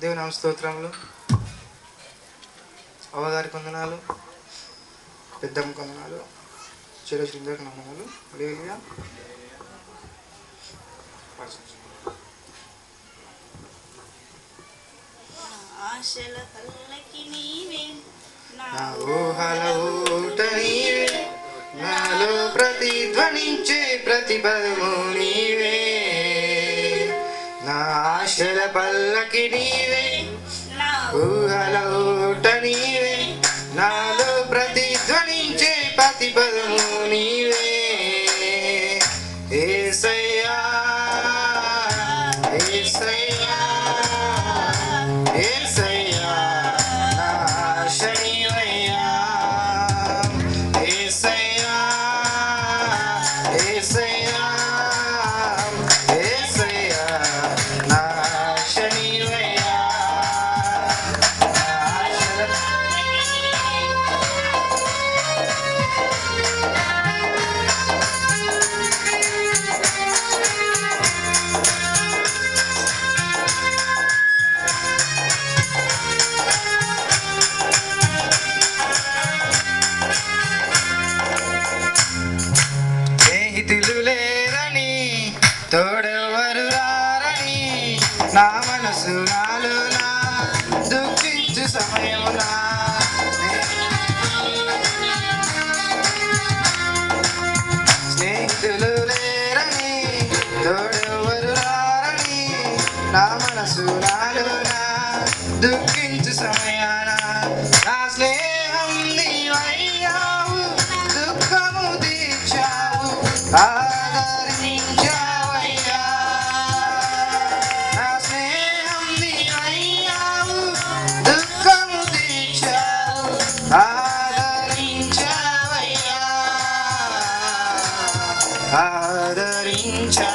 దేవుని నామ స్తోత్రములు. అవ్వగారికి వందనాలు, పెద్దమ్మకి వందనాలు, చిరచిందరికి వందనాలు. హల్లెలూయా. ఆశల పల్లకి నీవే, నా ఊహల ఊట నీవే, నాలో ప్రతిధ్వనించే ప్రతిపదము నీవే. నా ఆశల పల్లకి నీవే, నా ఊహల ఊట నీవే, నాలో ప్రతిధ్వనించే ప్రతిపదము నీవే. యేసయ్యా యేసయ్యా యేసయ్యా నా ఆశ నీవయ్యా. యేసయ్యా యేసయ్యా యేసయ్యా నా ఆశ నీవయ్యా. నా ఆశల స్నేహితులు లేరని, తోడెవరు రారని, నా మనసు నాలోన దుఃఖించు సమయమున. స్నేహితులు లేరని, తోడెవరు రారని, నా మనసు నాలోన దుఃఖించు సమయాన. నా స్నేహం నీవయ్యావు, దుఃఖము తీర్చావు, ఆదరించావయ్యా. నా స్నేహం నీవయ్యావు, దుఃఖము తీర్చావు, ఆదరించావయ్యా. ఆదరించావయ్యా.